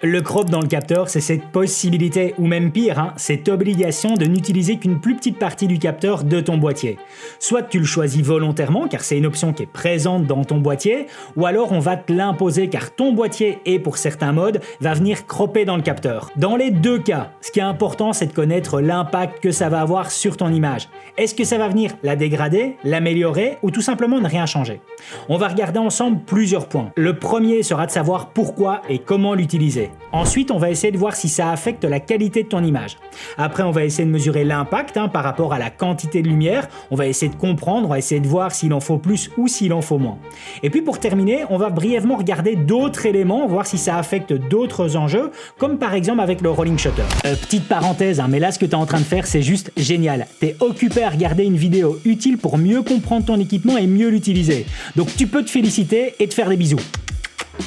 Le crop dans le capteur, c'est cette possibilité, ou même pire, cette obligation de n'utiliser qu'une plus petite partie du capteur de ton boîtier. Soit tu le choisis volontairement, car c'est une option qui est présente dans ton boîtier, ou alors on va te l'imposer, car ton boîtier, et pour certains modes, va venir cropper dans le capteur. Dans les deux cas, ce qui est important, c'est de connaître l'impact que ça va avoir sur ton image. Est-ce que ça va venir la dégrader, l'améliorer, ou tout simplement ne rien changer? On va regarder ensemble plusieurs points. Le premier sera de savoir pourquoi et comment l'utiliser. Ensuite, on va essayer de voir si ça affecte la qualité de ton image. Après, on va essayer de mesurer l'impact par rapport à la quantité de lumière. On va essayer de comprendre, on va essayer de voir s'il en faut plus ou s'il en faut moins. Et puis pour terminer, on va brièvement regarder d'autres éléments, voir si ça affecte d'autres enjeux, comme par exemple avec le rolling shutter. Petite parenthèse, mais là ce que tu es en train de faire, c'est juste génial. Tu es occupé à regarder une vidéo utile pour mieux comprendre ton équipement et mieux l'utiliser. Donc tu peux te féliciter et te faire des bisous.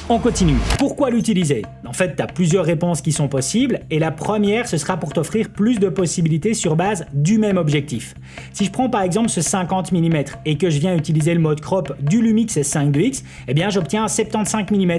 On continue. Pourquoi l'utiliser? En fait, tu as plusieurs réponses qui sont possibles et la première, ce sera pour t'offrir plus de possibilités sur base du même objectif. Si je prends par exemple ce 50 mm et que je viens utiliser le mode crop du Lumix S5 II X, j'obtiens un 75 mm.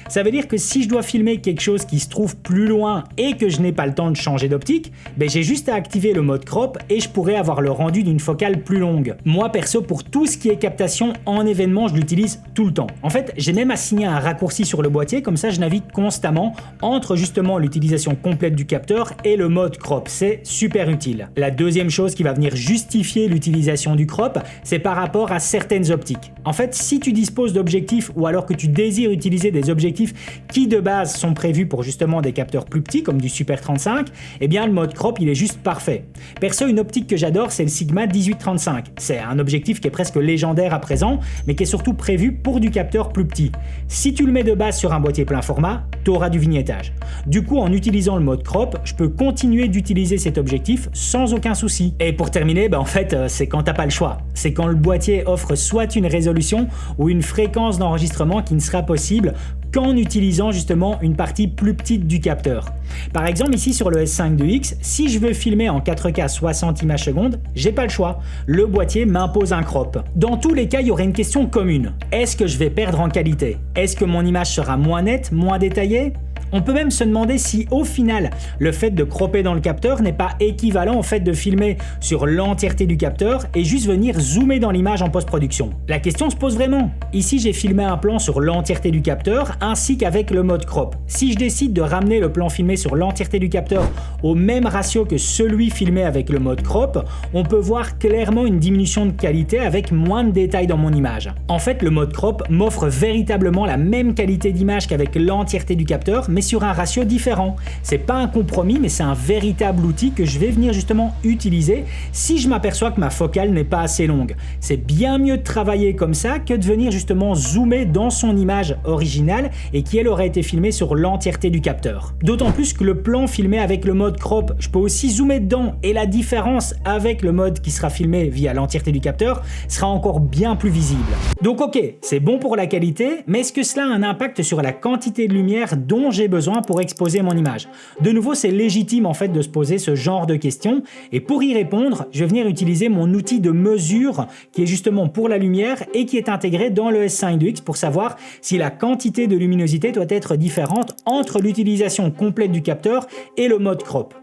Ça veut dire que si je dois filmer quelque chose qui se trouve plus loin et que je n'ai pas le temps de changer d'optique, j'ai juste à activer le mode crop et je pourrais avoir le rendu d'une focale plus longue. Moi perso, pour tout ce qui est captation en événement, je l'utilise tout le temps. En fait, j'ai même assigné un raccourci sur le boîtier, comme ça je navigue constamment entre justement l'utilisation complète du capteur et le mode crop. C'est super utile. La deuxième chose qui va venir justifier l'utilisation du crop, c'est par rapport à certaines optiques. En fait, si tu disposes d'objectifs ou alors que tu désires utiliser des objectifs qui de base sont prévus pour justement des capteurs plus petits comme du Super 35, le mode crop il est juste parfait. Perso, une optique que j'adore, c'est le Sigma 18-35. C'est un objectif qui est presque légendaire à présent, mais qui est surtout prévu pour du capteur plus petit. Si tu le mets de base sur un boîtier plein format, tu auras du vignettage. Du coup, en utilisant le mode crop, je peux continuer d'utiliser cet objectif sans aucun souci. Et pour terminer, c'est quand t'as pas le choix. C'est quand le boîtier offre soit une résolution ou une fréquence d'enregistrement qui ne sera possible qu'en utilisant justement une partie plus petite du capteur. Par exemple, ici sur le S5 II X, si je veux filmer en 4K 60 images secondes, j'ai pas le choix. Le boîtier m'impose un crop. Dans tous les cas, il y aurait une question commune. Est-ce que je vais perdre en qualité? Est-ce que mon image sera moins nette, moins détaillée? On peut même se demander si au final, le fait de cropper dans le capteur n'est pas équivalent au fait de filmer sur l'entièreté du capteur et juste venir zoomer dans l'image en post-production. La question se pose vraiment. Ici, j'ai filmé un plan sur l'entièreté du capteur ainsi qu'avec le mode crop. Si je décide de ramener le plan filmé sur l'entièreté du capteur au même ratio que celui filmé avec le mode crop, on peut voir clairement une diminution de qualité avec moins de détails dans mon image. En fait, le mode crop m'offre véritablement la même qualité d'image qu'avec l'entièreté du capteur, mais sur un ratio différent. C'est pas un compromis, mais c'est un véritable outil que je vais venir justement utiliser si je m'aperçois que ma focale n'est pas assez longue. C'est bien mieux de travailler comme ça que de venir justement zoomer dans son image originale et qui elle aurait été filmée sur l'entièreté du capteur. D'autant plus que le plan filmé avec le mode crop, je peux aussi zoomer dedans et la différence avec le mode qui sera filmé via l'entièreté du capteur sera encore bien plus visible. Donc ok, c'est bon pour la qualité, mais est-ce que cela a un impact sur la quantité de lumière dont j'ai besoin pour exposer mon image? De nouveau, c'est légitime en fait de se poser ce genre de questions et pour y répondre, je vais venir utiliser mon outil de mesure qui est justement pour la lumière et qui est intégré dans le S5 II X pour savoir si la quantité de luminosité doit être différente entre l'utilisation complète du capteur et le mode crop.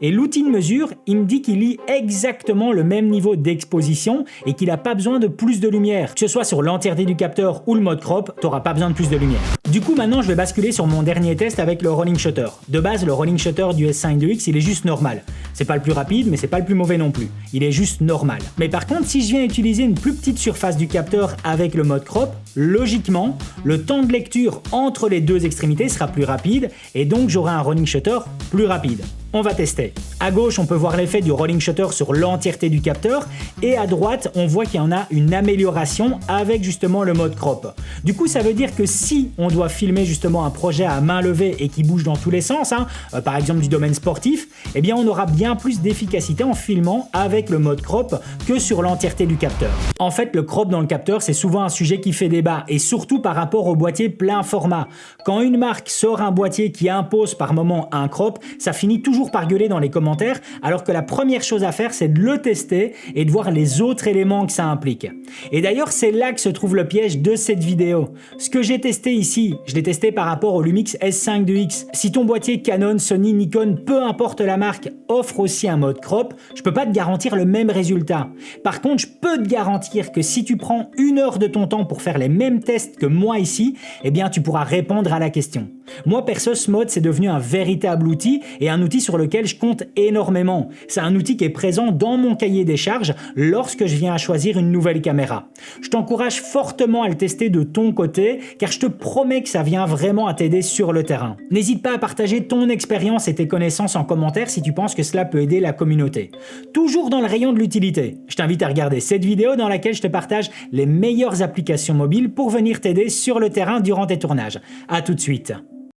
Et l'outil de mesure, il me dit qu'il lit exactement le même niveau d'exposition et qu'il n'a pas besoin de plus de lumière. Que ce soit sur l'entièreté du capteur ou le mode crop, tu n'auras pas besoin de plus de lumière. Du coup, maintenant, je vais basculer sur mon dernier test avec le rolling shutter. De base, le rolling shutter du S5 II X, il est juste normal. C'est pas le plus rapide, mais c'est pas le plus mauvais non plus. Il est juste normal. Mais par contre, si je viens utiliser une plus petite surface du capteur avec le mode crop, logiquement, le temps de lecture entre les deux extrémités sera plus rapide et donc j'aurai un rolling shutter plus rapide. On va tester. À gauche, on peut voir l'effet du rolling shutter sur l'entièreté du capteur et à droite, on voit qu'il y en a une amélioration avec justement le mode crop. Du coup, ça veut dire que si on doit filmer justement un projet à main levée et qui bouge dans tous les sens, par exemple du domaine sportif, on aura bien plus d'efficacité en filmant avec le mode crop que sur l'entièreté du capteur. En fait, le crop dans le capteur, c'est souvent un sujet qui fait débat et surtout par rapport au boîtier plein format. Quand une marque sort un boîtier qui impose par moment un crop, ça finit toujours toujours par gueuler dans les commentaires, alors que la première chose à faire, c'est de le tester et de voir les autres éléments que ça implique. Et d'ailleurs, c'est là que se trouve le piège de cette vidéo. Ce que j'ai testé ici, je l'ai testé par rapport au Lumix S5 2X. Si ton boîtier Canon, Sony, Nikon, peu importe la marque, offre aussi un mode crop, je peux pas te garantir le même résultat. Par contre, je peux te garantir que si tu prends 1 heure de ton temps pour faire les mêmes tests que moi ici, eh bien tu pourras répondre à la question. Moi perso, ce mode c'est devenu un véritable outil et un outil sur lequel je compte énormément. C'est un outil qui est présent dans mon cahier des charges lorsque je viens à choisir une nouvelle caméra. Je t'encourage fortement à le tester de ton côté car je te promets que ça vient vraiment à t'aider sur le terrain. N'hésite pas à partager ton expérience et tes connaissances en commentaire si tu penses que cela peut aider la communauté. Toujours dans le rayon de l'utilité, je t'invite à regarder cette vidéo dans laquelle je te partage les meilleures applications mobiles pour venir t'aider sur le terrain durant tes tournages. À tout de suite.